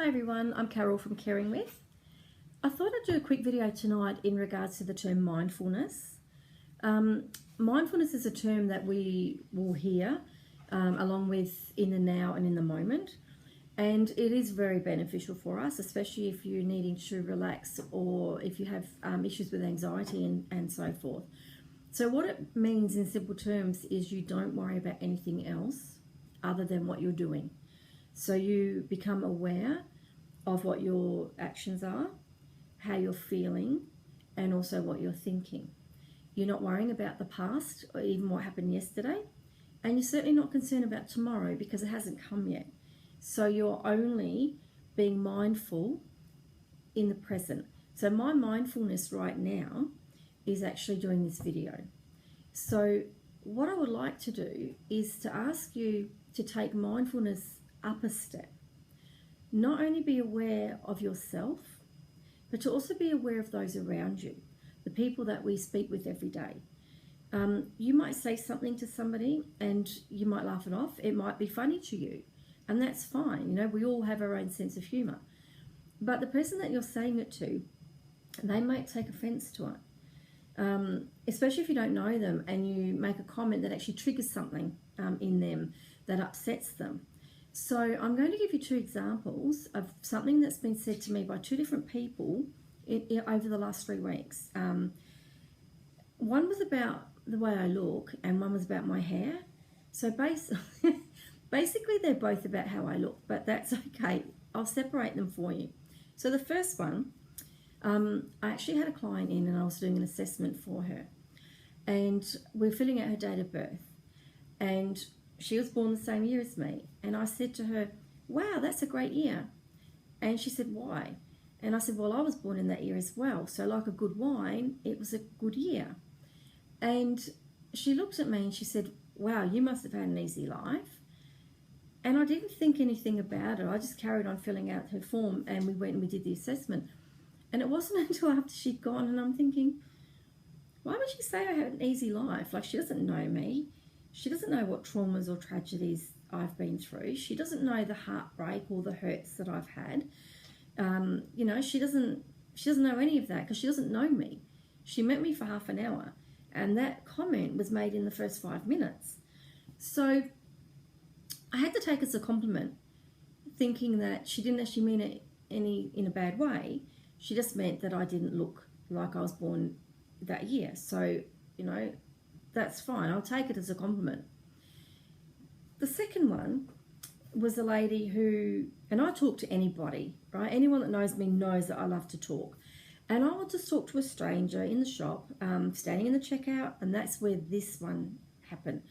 Hi everyone, I'm Carol from Caring With. I thought I'd do a quick video tonight in regards to the term mindfulness. Mindfulness is a term that we will hear along with in the now and in the moment, and it is very beneficial for us, especially if you're needing to relax or if you have issues with anxiety and so forth. So what it means in simple terms is you don't worry about anything else other than what you're doing. So you become aware of what your actions are, how you're feeling, and also what you're thinking. You're not worrying about the past or even what happened yesterday, and you're certainly not concerned about tomorrow because it hasn't come yet. So you're only being mindful in the present. So my mindfulness right now is actually doing this video. So what I would like to do is to ask you to take mindfulness up a step. Not only be aware of yourself, but to also be aware of those around you, the people that we speak with every day. You might say something to somebody and you might laugh it off. It might be funny to you, and that's fine. You know, we all have our own sense of humour. But the person that you're saying it to, they might take offence to it. Especially if you don't know them and you make a comment that actually triggers something in them that upsets them. So I'm going to give you two examples of something that's been said to me by two different people over the last 3 weeks. One was about the way I look and one was about my hair. So basically they're both about how I look, but that's okay. I'll separate them for you. So the first one, I actually had a client in and I was doing an assessment for her. And we're filling out her date of birth. And she was born the same year as me. And I said to her, wow, that's a great year. And she said, why? And I said, well, I was born in that year as well. So like a good wine, it was a good year. And she looked at me and she said, wow, you must have had an easy life. And I didn't think anything about it. I just carried on filling out her form and we went and we did the assessment. And it wasn't until after she'd gone and I'm thinking, why would she say I had an easy life? Like, she doesn't know me. She doesn't know what traumas or tragedies I've been through. She doesn't know the heartbreak or the hurts that I've had. You know, she doesn't know any of that because she doesn't know me. She met me for half an hour and that comment was made in the first 5 minutes. So I had to take it as a compliment, thinking that she didn't actually mean it in a bad way. She just meant that I didn't look like I was born that year. So, you know, that's fine. I'll take it as a compliment. The second one was a lady who, and I talk to anybody, right? Anyone that knows me knows that I love to talk. And I would just talk to a stranger in the shop, standing in the checkout, and that's where this one happened.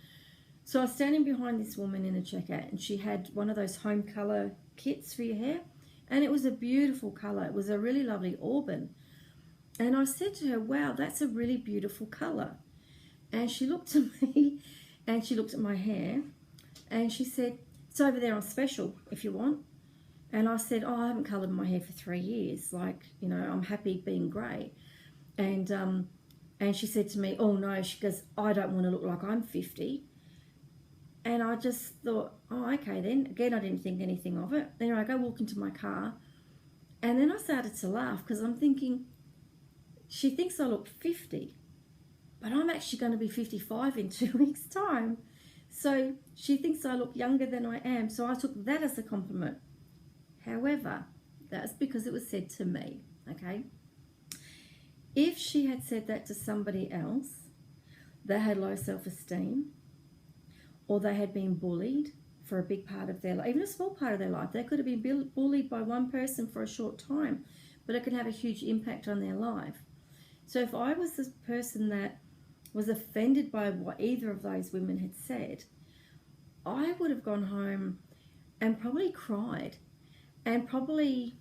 So I was standing behind this woman in a checkout, and she had one of those home colour kits for your hair, and it was a beautiful colour. It was a really lovely auburn. And I said to her, wow, that's a really beautiful colour. And she looked at me and she looked at my hair and she said, it's over there on special if you want. And I said, oh, I haven't coloured my hair for 3 years. Like, you know, I'm happy being grey. And she said to me, oh no, she goes, I don't want to look like I'm 50. And I just thought, oh, okay then. Again, I didn't think anything of it. Then I go walk into my car and then I started to laugh because I'm thinking, she thinks I look 50. But I'm actually going to be 55 in 2 weeks' time. So she thinks I look younger than I am. So I took that as a compliment. However, that's because it was said to me, okay? If she had said that to somebody else that had low self-esteem or they had been bullied for a big part of their life, even a small part of their life, they could have been bullied by one person for a short time, but it could have a huge impact on their life. So if I was the person that was offended by what either of those women had said, I would have gone home and probably cried and probably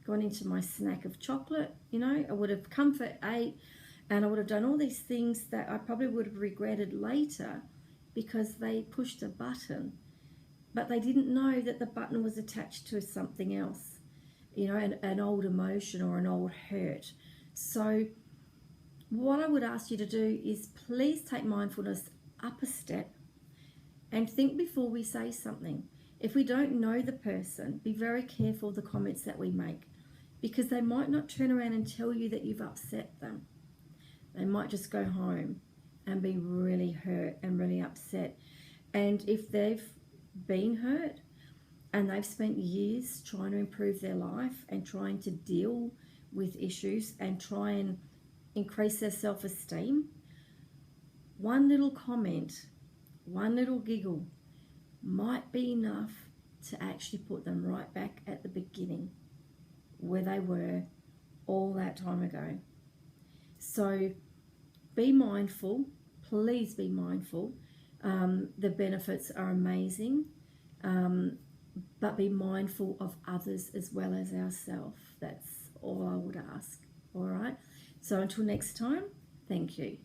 gone into my snack of chocolate. You know, I would have comfort ate and I would have done all these things that I probably would have regretted later because they pushed a button, but they didn't know that the button was attached to something else, you know, an old emotion or an old hurt. So what I would ask you to do is please take mindfulness up a step and think before we say something. If we don't know the person, be very careful of the comments that we make, because they might not turn around and tell you that you've upset them. They might just go home and be really hurt and really upset. And if they've been hurt and they've spent years trying to improve their life and trying to deal with issues and try and increase their self-esteem, one little comment, one little giggle might be enough to actually put them right back at the beginning where they were all that time ago. So be mindful, please be mindful. The benefits are amazing, but be mindful of others as well as ourselves. That's all I would ask. All right. So until next time, thank you.